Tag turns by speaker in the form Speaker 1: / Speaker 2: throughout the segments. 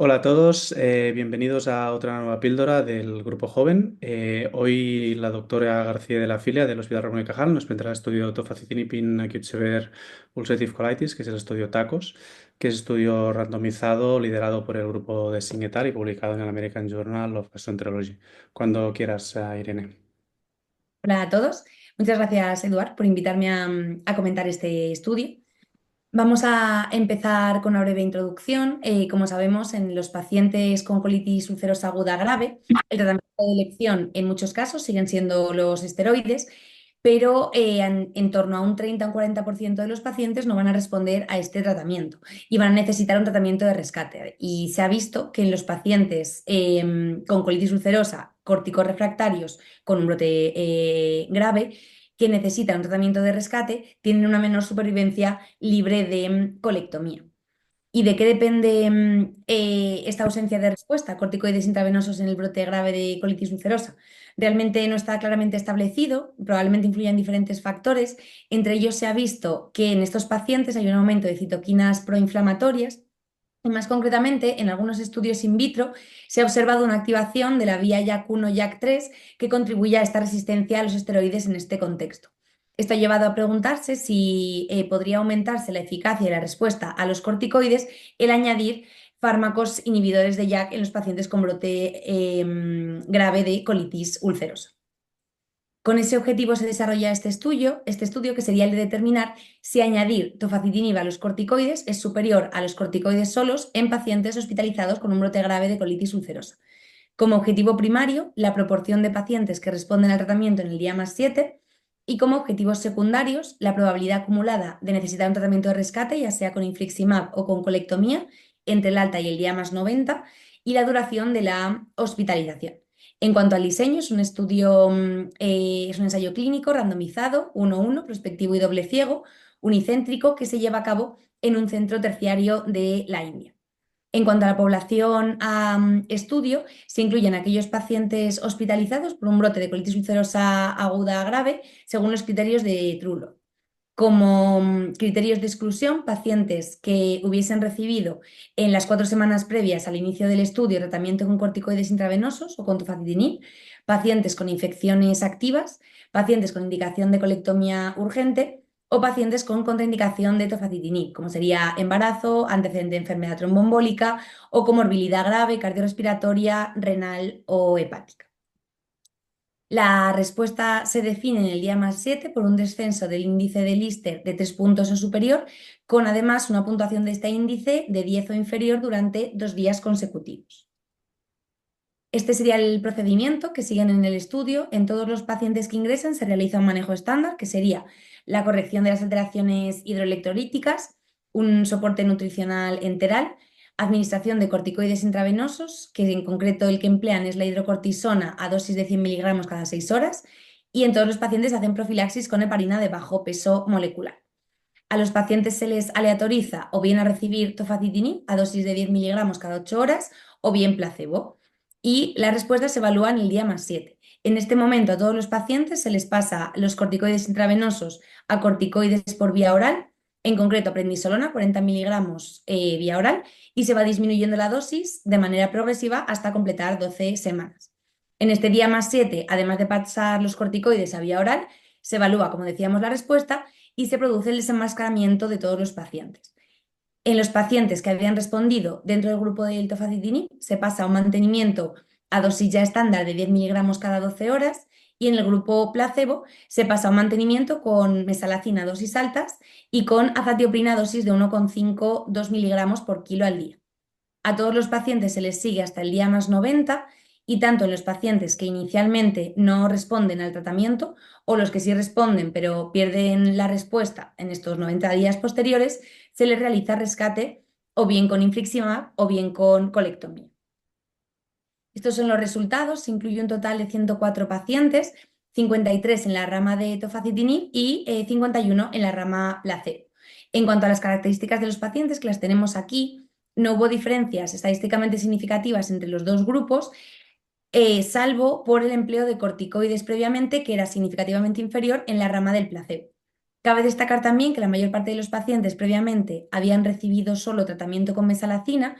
Speaker 1: Hola a todos, bienvenidos a otra nueva píldora del Grupo Joven. Hoy la doctora García de la Filia del Hospital Ramón y Cajal nos presentará el estudio Tofacitinib in Acute Severe Ulcerative Colitis, que es el estudio TACOS, que es estudio randomizado liderado por el grupo de Singh y publicado en el American Journal of Gastroenterology. Cuando quieras, Irene.
Speaker 2: Hola a todos. Muchas gracias, Eduard, por invitarme a comentar este estudio. Vamos a empezar con una breve introducción. Como sabemos, en los pacientes con colitis ulcerosa aguda grave, el tratamiento de elección en muchos casos siguen siendo los esteroides, pero en torno a un 30 o un 40% de los pacientes no van a responder a este tratamiento y van a necesitar un tratamiento de rescate. Y se ha visto que en los pacientes con colitis ulcerosa, corticorrefractarios con un brote grave, que necesitan un tratamiento de rescate, tienen una menor supervivencia libre de colectomía. ¿Y de qué depende esta ausencia de respuesta a corticoides intravenosos en el brote grave de colitis ulcerosa? Realmente no está claramente establecido, probablemente influyen diferentes factores. Entre ellos se ha visto que en estos pacientes hay un aumento de citoquinas proinflamatorias y más concretamente, en algunos estudios in vitro se ha observado una activación de la vía JAK1-JAK3 que contribuye a esta resistencia a los esteroides en este contexto. Esto ha llevado a preguntarse si podría aumentarse la eficacia y la respuesta a los corticoides el añadir fármacos inhibidores de JAK en los pacientes con brote grave de colitis ulcerosa. Con ese objetivo se desarrolla este estudio que sería el de determinar si añadir tofacitinib a los corticoides es superior a los corticoides solos en pacientes hospitalizados con un brote grave de colitis ulcerosa. Como objetivo primario, la proporción de pacientes que responden al tratamiento en el día más 7 y como objetivos secundarios, la probabilidad acumulada de necesitar un tratamiento de rescate, ya sea con infliximab o con colectomía, entre el alta y el día más 90 y la duración de la hospitalización. En cuanto al diseño, es un estudio, es un ensayo clínico randomizado, 1:1, prospectivo y doble ciego, unicéntrico, que se lleva a cabo en un centro terciario de la India. En cuanto a la población a estudio, se incluyen aquellos pacientes hospitalizados por un brote de colitis ulcerosa aguda grave, según los criterios de Trullo. Como criterios de exclusión, pacientes que hubiesen recibido en las 4 semanas previas al inicio del estudio tratamiento con corticoides intravenosos o con tofacitinib, pacientes con infecciones activas, pacientes con indicación de colectomía urgente o pacientes con contraindicación de tofacitinib, como sería embarazo, antecedente de enfermedad tromboembólica o comorbilidad grave, cardiorrespiratoria, renal o hepática. La respuesta se define en el día más 7 por un descenso del índice de Lister de 3 puntos o superior, con además una puntuación de este índice de 10 o inferior durante 2 días consecutivos. Este sería el procedimiento que siguen en el estudio. En todos los pacientes que ingresan se realiza un manejo estándar, que sería la corrección de las alteraciones hidroelectrolíticas, un soporte nutricional enteral, administración de corticoides intravenosos, que en concreto el que emplean es la hidrocortisona a dosis de 100 miligramos cada 6 horas, y en todos los pacientes hacen profilaxis con heparina de bajo peso molecular. A los pacientes se les aleatoriza o bien a recibir tofacitinib a dosis de 10 miligramos cada 8 horas o bien placebo. Y las respuestas se evalúan el día más 7. En este momento a todos los pacientes se les pasa los corticoides intravenosos a corticoides por vía oral, en concreto prednisolona, 40 miligramos vía oral, y se va disminuyendo la dosis de manera progresiva hasta completar 12 semanas. En este día más 7, además de pasar los corticoides a vía oral, se evalúa, como decíamos, la respuesta y se produce el desenmascaramiento de todos los pacientes. En los pacientes que habían respondido dentro del grupo del tofacitinib se pasa a un mantenimiento a dosis ya estándar de 10 miligramos cada 12 horas y en el grupo placebo se pasa a un mantenimiento con mesalazina a dosis altas y con azatioprina a dosis de 1,5-2 miligramos por kilo al día. A todos los pacientes se les sigue hasta el día más 90 y tanto en los pacientes que inicialmente no responden al tratamiento o los que sí responden pero pierden la respuesta en estos 90 días posteriores, se les realiza rescate o bien con infliximab o bien con colectomía. Estos son los resultados. Se incluye un total de 104 pacientes, 53 en la rama de tofacitinib y 51 en la rama placebo. En cuanto a las características de los pacientes, que las tenemos aquí, no hubo diferencias estadísticamente significativas entre los dos grupos, salvo por el empleo de corticoides previamente, que era significativamente inferior en la rama del placebo. Cabe destacar también que la mayor parte de los pacientes previamente habían recibido solo tratamiento con mesalazina,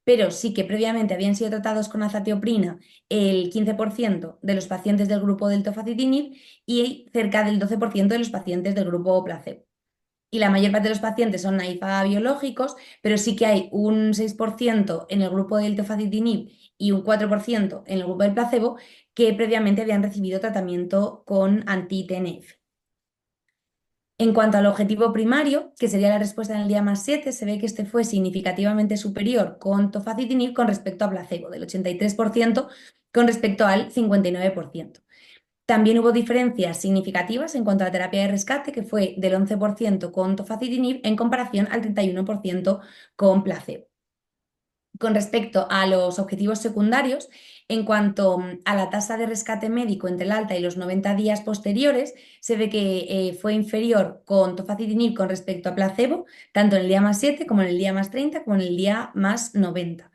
Speaker 2: pero sí que previamente habían sido tratados con azatioprina el 15% de los pacientes del grupo del tofacitinib y cerca del 12% de los pacientes del grupo placebo. Y la mayor parte de los pacientes son naif a biológicos, pero sí que hay un 6% en el grupo del tofacitinib y un 4% en el grupo del placebo que previamente habían recibido tratamiento con anti-TNF. En cuanto al objetivo primario, que sería la respuesta en el día más 7, se ve que este fue significativamente superior con tofacitinib con respecto a placebo, del 83% con respecto al 59%. También hubo diferencias significativas en cuanto a la terapia de rescate, que fue del 11% con tofacitinib en comparación al 31% con placebo. Con respecto a los objetivos secundarios, en cuanto a la tasa de rescate médico entre el alta y los 90 días posteriores, se ve que fue inferior con tofacitinib con respecto a placebo, tanto en el día más 7 como en el día más 30 como en el día más 90.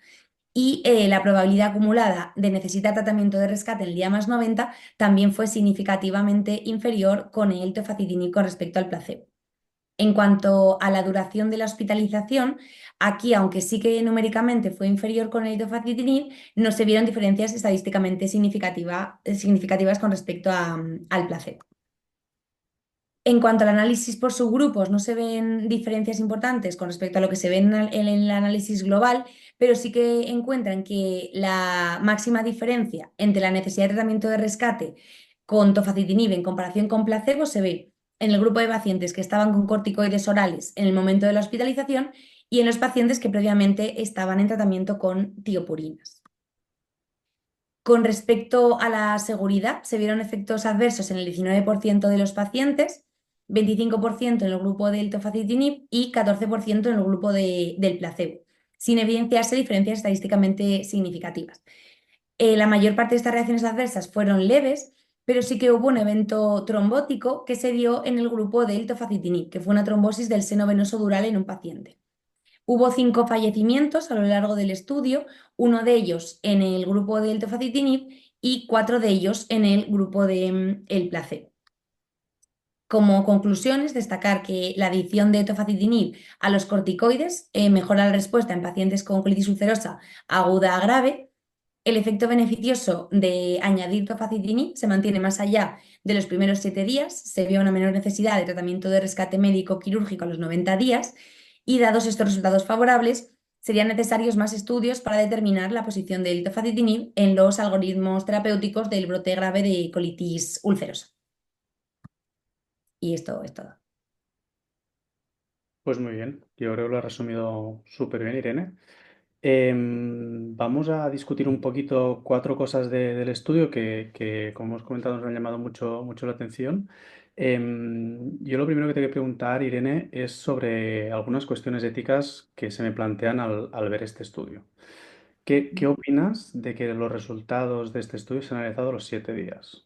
Speaker 2: Y la probabilidad acumulada de necesitar tratamiento de rescate en el día más 90 también fue significativamente inferior con el tofacitinib con respecto al placebo. En cuanto a la duración de la hospitalización, aquí, aunque sí que numéricamente fue inferior con el tofacitinib, no se vieron diferencias estadísticamente significativas con respecto al placebo. En cuanto al análisis por subgrupos, no se ven diferencias importantes con respecto a lo que se ve en el análisis global, pero sí que encuentran que la máxima diferencia entre la necesidad de tratamiento de rescate con tofacitinib en comparación con placebo se ve en el grupo de pacientes que estaban con corticoides orales en el momento de la hospitalización y en los pacientes que previamente estaban en tratamiento con tiopurinas. Con respecto a la seguridad, se vieron efectos adversos en el 19% de los pacientes, 25% en el grupo del tofacitinib y 14% en el grupo del placebo, sin evidenciarse diferencias estadísticamente significativas. La mayor parte de estas reacciones adversas fueron leves, pero sí que hubo un evento trombótico que se dio en el grupo del tofacitinib, que fue una trombosis del seno venoso dural en un paciente. Hubo 5 fallecimientos a lo largo del estudio, uno de ellos en el grupo del tofacitinib y 4 de ellos en el grupo del placebo. Como conclusiones, destacar que la adición de tofacitinib a los corticoides mejora la respuesta en pacientes con colitis ulcerosa aguda a grave. El efecto beneficioso de añadir tofacitinib se mantiene más allá de los primeros 7 días, se vio una menor necesidad de tratamiento de rescate médico quirúrgico a los 90 días y dados estos resultados favorables, serían necesarios más estudios para determinar la posición del tofacitinib en los algoritmos terapéuticos del brote grave de colitis ulcerosa. Y esto es todo.
Speaker 1: Pues muy bien, yo creo que lo ha resumido súper bien, Irene. Vamos a discutir un poquito 4 cosas del estudio que, como hemos comentado, nos han llamado mucho la atención. Yo lo primero que te voy a preguntar, Irene, es sobre algunas cuestiones éticas que se me plantean al ver este estudio. ¿Qué opinas de que los resultados de este estudio se han analizado a los 7 días?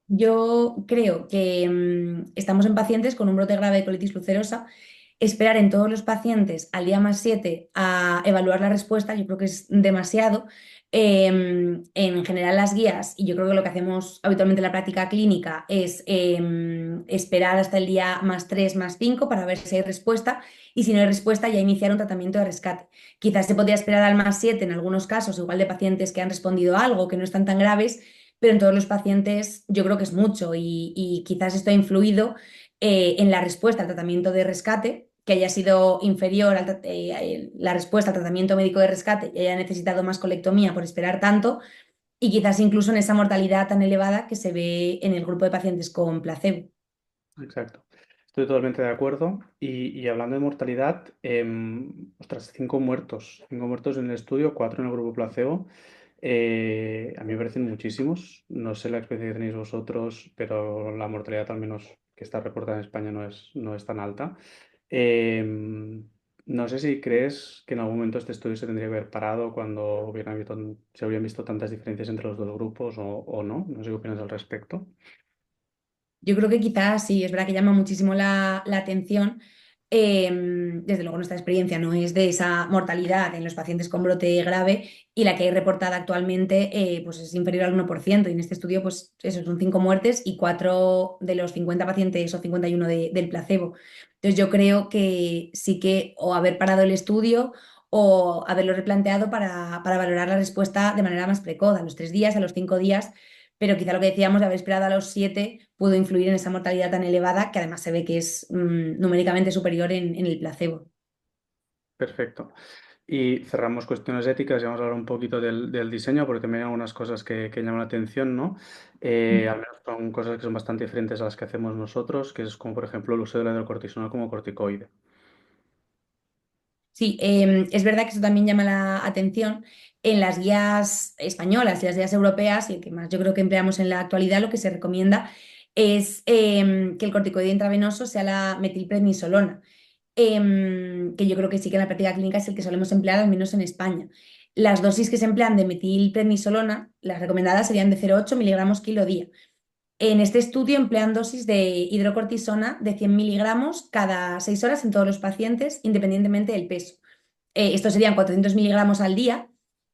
Speaker 2: Yo creo que estamos en pacientes con un brote grave de colitis ulcerosa. Esperar en todos los pacientes al día más 7 a evaluar la respuesta, yo creo que es demasiado. En general, las guías, y yo creo que lo que hacemos habitualmente en la práctica clínica es esperar hasta el día más 3 más 5 para ver si hay respuesta, y si no hay respuesta, ya iniciar un tratamiento de rescate. Quizás se podría esperar al más 7 en algunos casos, igual de pacientes que han respondido a algo, que no están tan graves, pero en todos los pacientes yo creo que es mucho y quizás esto ha influido en la respuesta al tratamiento de rescate, que haya sido inferior la respuesta al tratamiento médico de rescate y haya necesitado más colectomía por esperar tanto, y quizás incluso en esa mortalidad tan elevada que se ve en el grupo de pacientes con placebo.
Speaker 1: Exacto. Estoy totalmente de acuerdo. Y hablando de mortalidad, ostras, 5 muertos en el estudio, 4 en el grupo placebo. A mí me parecen muchísimos. No sé la experiencia que tenéis vosotros, pero la mortalidad, al menos que está reportada en España, no es tan alta. No sé si crees que en algún momento este estudio se tendría que haber parado cuando se habrían visto tantas diferencias entre los dos grupos o no. No sé qué opinas al respecto.
Speaker 2: Yo creo que quizás sí, es verdad que llama muchísimo la atención. Desde luego nuestra experiencia no es de esa mortalidad en los pacientes con brote grave, y la que hay reportada actualmente pues es inferior al 1%, y en este estudio pues eso, son 5 muertes y 4 de los 50 pacientes o 51 del placebo. Entonces yo creo que sí que o haber parado el estudio o haberlo replanteado para valorar la respuesta de manera más precoz, a los 3 días, a los 5 días, pero quizá lo que decíamos de haber esperado a los 7 pudo influir en esa mortalidad tan elevada que además se ve que es numéricamente superior en el placebo.
Speaker 1: Perfecto. Y cerramos cuestiones éticas y vamos a hablar un poquito del diseño, porque también hay algunas cosas que llaman la atención, ¿no? Al menos son cosas que son bastante diferentes a las que hacemos nosotros, que es como, por ejemplo, el uso de la hidrocortisona como corticoide.
Speaker 2: Sí, es verdad que eso también llama la atención. En las guías españolas y las guías europeas, y el que más yo creo que empleamos en la actualidad, lo que se recomienda es que el corticoide intravenoso sea la metilprednisolona, que yo creo que sí que en la práctica clínica es el que solemos emplear, al menos en España. Las dosis que se emplean de metilprednisolona, las recomendadas serían de 0,8 miligramos kilo día. En este estudio emplean dosis de hidrocortisona de 100 miligramos cada 6 horas en todos los pacientes, independientemente del peso. Estos serían 400 miligramos al día,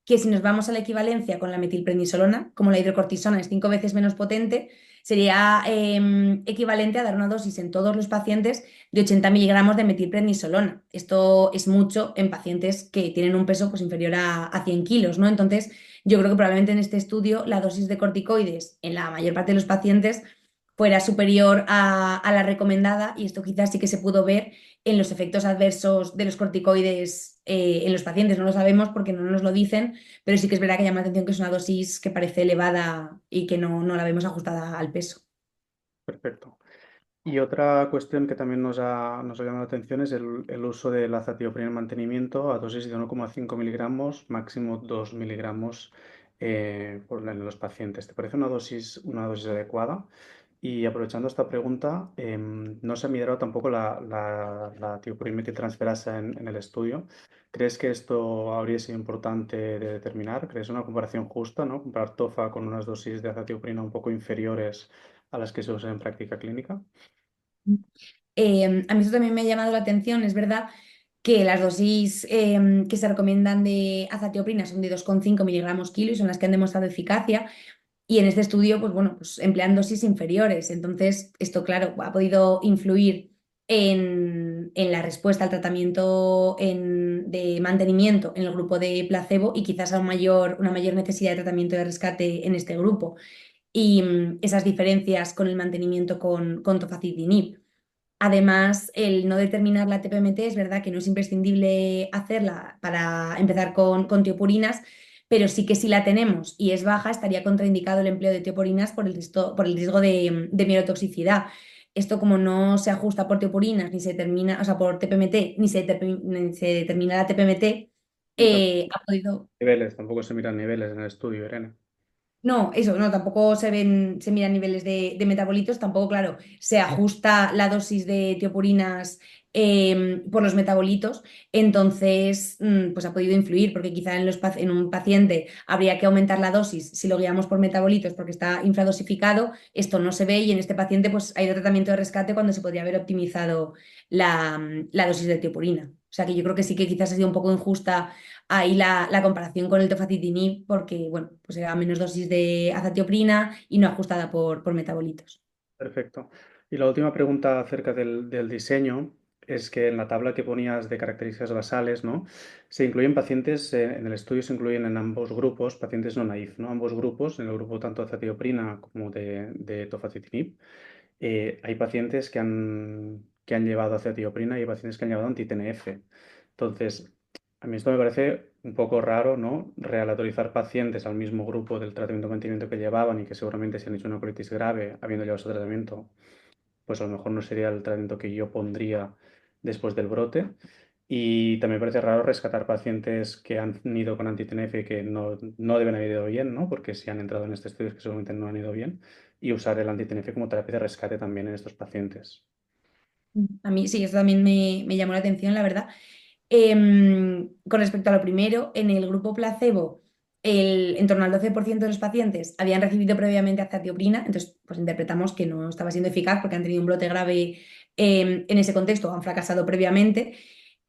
Speaker 2: que si nos vamos a la equivalencia con la metilprednisolona, como la hidrocortisona es 5 veces menos potente, sería equivalente a dar una dosis en todos los pacientes de 80 miligramos de metilprednisolona. Esto es mucho en pacientes que tienen un peso pues, inferior a 100 kilos, ¿no? Entonces, yo creo que probablemente en este estudio la dosis de corticoides en la mayor parte de los pacientes fuera superior a la recomendada y esto quizás sí que se pudo ver en los efectos adversos de los corticoides en los pacientes. No lo sabemos porque no nos lo dicen, pero sí que es verdad que llama la atención que es una dosis que parece elevada y que no la vemos ajustada al peso.
Speaker 1: Perfecto. Y otra cuestión que también nos ha llamado la atención es el uso de la azatioprina en mantenimiento a dosis de 1,5 miligramos, máximo 2 miligramos en los pacientes. ¿Te parece una dosis adecuada? Y aprovechando esta pregunta, no se ha mirado tampoco la tiopurimetiltransferasa en el estudio. ¿Crees que esto habría sido importante de determinar? ¿Crees una comparación justa, ¿no? Comparar tofa con unas dosis de azatioprina un poco inferiores a las que se usan en práctica clínica?
Speaker 2: A mí esto también me ha llamado la atención. Es verdad que las dosis que se recomiendan de azatioprina son de 2,5 miligramos kilo y son las que han demostrado eficacia. Y en este estudio, pues bueno, pues emplean dosis inferiores. Entonces, esto, claro, ha podido influir en la respuesta al tratamiento de mantenimiento en el grupo de placebo y quizás a una mayor necesidad de tratamiento de rescate en este grupo. Y esas diferencias con el mantenimiento con tofacitinib. Además, el no determinar la TPMT es verdad que no es imprescindible hacerla para empezar con tiopurinas, pero sí que si la tenemos y es baja, estaría contraindicado el empleo de tiopurinas por el riesgo de mielotoxicidad. Esto como no se ajusta por tiopurinas, ni se determina, o sea, por TPMT, ni se determina la TPMT,
Speaker 1: Y tampoco
Speaker 2: ha podido.
Speaker 1: niveles, tampoco se miran niveles en el estudio, Irene.
Speaker 2: No, eso, no, tampoco se miran niveles de metabolitos, tampoco, claro, se ajusta la dosis de tiopurinas por los metabolitos, entonces, pues ha podido influir, porque quizá en un paciente habría que aumentar la dosis si lo guiamos por metabolitos porque está infradosificado, esto no se ve y en este paciente pues ha ido a tratamiento de rescate cuando se podría haber optimizado la dosis de tiopurina. O sea que yo creo que sí que quizás ha sido un poco injusta ahí la comparación con el tofacitinib, porque bueno, pues era menos dosis de azatioprina y no ajustada por metabolitos.
Speaker 1: Perfecto. Y la última pregunta acerca del diseño es que en la tabla que ponías de características basales, ¿no? Se incluyen pacientes, en el estudio se incluyen en ambos grupos, pacientes no naif, ¿no? Ambos grupos, en el grupo tanto de azatioprina como de tofacitinib, hay pacientes que han llevado azatioprina y hay pacientes que han llevado anti-TNF. Entonces, a mí esto me parece un poco raro, ¿no? Realeatorizar pacientes al mismo grupo del tratamiento de mantenimiento que llevaban y que seguramente se han hecho una colitis grave habiendo llevado ese tratamiento, pues a lo mejor no sería el tratamiento que yo pondría después del brote. Y también me parece raro rescatar pacientes que han ido con anti-TNF y que no deben haber ido bien, ¿no? Porque si han entrado en este estudio es que seguramente no han ido bien, y usar el anti-TNF como terapia de rescate también en estos pacientes.
Speaker 2: A mí sí, eso también me llamó la atención, la verdad. Con respecto a lo primero, en el grupo placebo, en torno al 12% de los pacientes habían recibido previamente azatioprina, entonces pues interpretamos que no estaba siendo eficaz porque han tenido un brote grave en ese contexto, han fracasado previamente.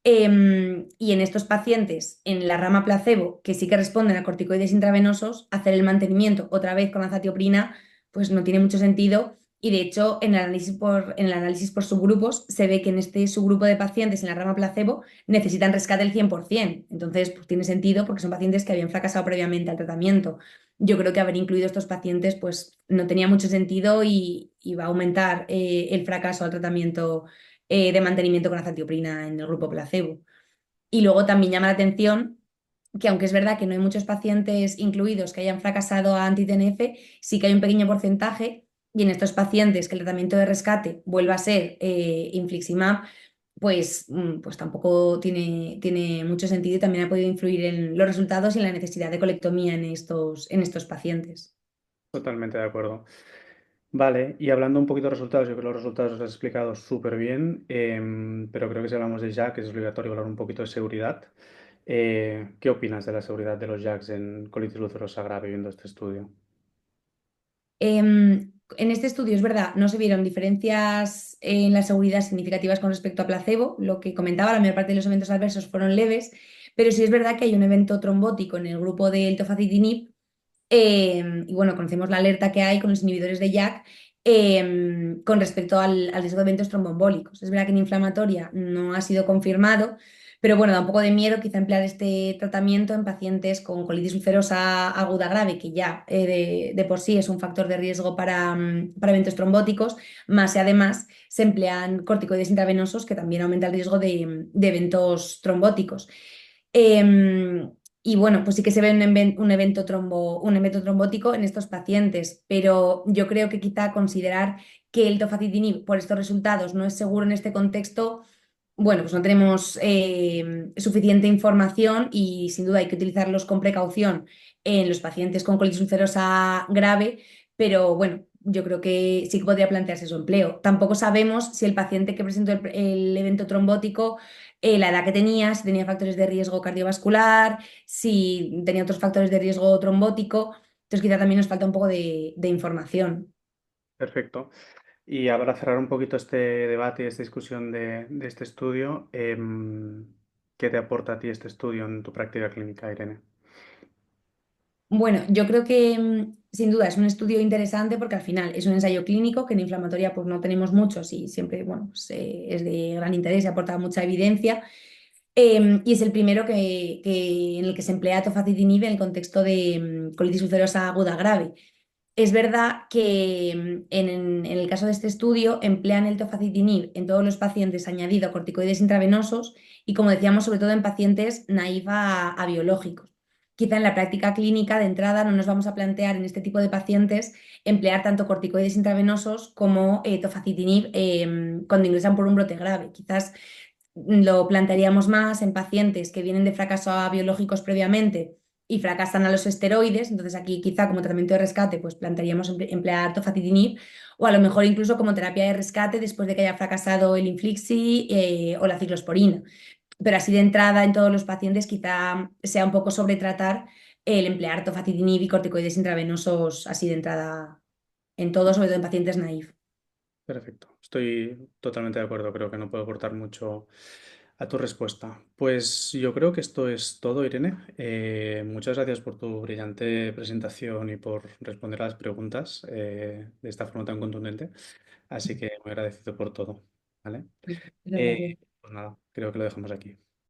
Speaker 2: Y en estos pacientes, en la rama placebo, que sí que responden a corticoides intravenosos, hacer el mantenimiento otra vez con azatioprina, pues no tiene mucho sentido Y de hecho, en el análisis por subgrupos se ve que en este subgrupo de pacientes en la rama placebo necesitan rescate el 100%. Entonces, pues tiene sentido porque son pacientes que habían fracasado previamente al tratamiento. Yo creo que haber incluido estos pacientes pues no tenía mucho sentido y va a aumentar el fracaso al tratamiento de mantenimiento con azatioprina en el grupo placebo. Y luego también llama la atención que aunque es verdad que no hay muchos pacientes incluidos que hayan fracasado a anti-TNF, sí que hay un pequeño porcentaje y en estos pacientes que el tratamiento de rescate vuelva a ser infliximab, pues, pues tampoco tiene mucho sentido y también ha podido influir en los resultados y en la necesidad de colectomía en estos pacientes.
Speaker 1: Totalmente de acuerdo. Vale, y hablando un poquito de resultados, yo creo que los resultados los has explicado súper bien, pero creo que si hablamos de JAK es obligatorio hablar un poquito de seguridad. ¿Qué opinas de la seguridad de los JAKs en colitis ulcerosa grave viendo este estudio?
Speaker 2: En este estudio es verdad, no se vieron diferencias en la seguridad significativas con respecto a placebo. Lo que comentaba, la mayor parte de los eventos adversos fueron leves, pero sí es verdad que hay un evento trombótico en el grupo del tofacitinib. Y bueno, conocemos la alerta que hay con los inhibidores de JAK con respecto al riesgo de eventos tromboembólicos. Es verdad que en inflamatoria no ha sido confirmado, pero bueno, da un poco de miedo quizá emplear este tratamiento en pacientes con colitis ulcerosa aguda grave, que ya de por sí es un factor de riesgo para eventos trombóticos, más si además se emplean corticoides intravenosos, que también aumenta el riesgo de eventos trombóticos. Em, y bueno, pues sí que se ve un evento trombótico en estos pacientes, pero yo creo que quizá considerar que el tofacitinib por estos resultados no es seguro en este contexto, bueno, pues no tenemos suficiente información y sin duda hay que utilizarlos con precaución en los pacientes con colitis ulcerosa grave, pero bueno, yo creo que sí que podría plantearse su empleo. Tampoco sabemos si el paciente que presentó el evento trombótico, la edad que tenía, si tenía factores de riesgo cardiovascular, si tenía otros factores de riesgo trombótico. Entonces quizá también nos falta un poco de información.
Speaker 1: Perfecto. Y para cerrar un poquito este debate y esta discusión de este estudio, ¿qué te aporta a ti este estudio en tu práctica clínica, Irene?
Speaker 2: Bueno, yo creo que sin duda es un estudio interesante porque al final es un ensayo clínico que en inflamatoria pues no tenemos muchos y siempre bueno, pues, es de gran interés y aporta mucha evidencia. Y es el primero en el que se emplea tofacitinib en el contexto de colitis ulcerosa aguda grave. Es verdad que en el caso de este estudio emplean el tofacitinib en todos los pacientes añadido a corticoides intravenosos y, como decíamos, sobre todo en pacientes naïf a biológicos. Quizá en la práctica clínica de entrada no nos vamos a plantear en este tipo de pacientes emplear tanto corticoides intravenosos como tofacitinib cuando ingresan por un brote grave. Quizás lo plantearíamos más en pacientes que vienen de fracaso a biológicos previamente y fracasan a los esteroides, entonces aquí quizá como tratamiento de rescate pues plantearíamos emplear tofacitinib o a lo mejor incluso como terapia de rescate después de que haya fracasado el Inflixi o la ciclosporina. Pero así de entrada en todos los pacientes quizá sea un poco sobretratar el emplear tofacitinib y corticoides intravenosos así de entrada en todos, sobre todo en pacientes naïf.
Speaker 1: Perfecto. Estoy totalmente de acuerdo. Creo que no puedo aportar mucho a tu respuesta. Pues yo creo que esto es todo, Irene. Muchas gracias por tu brillante presentación y por responder a las preguntas de esta forma tan contundente. Así que muy agradecido por todo. ¿Vale?
Speaker 2: Muchas gracias.
Speaker 1: Pues nada, creo que lo dejamos aquí.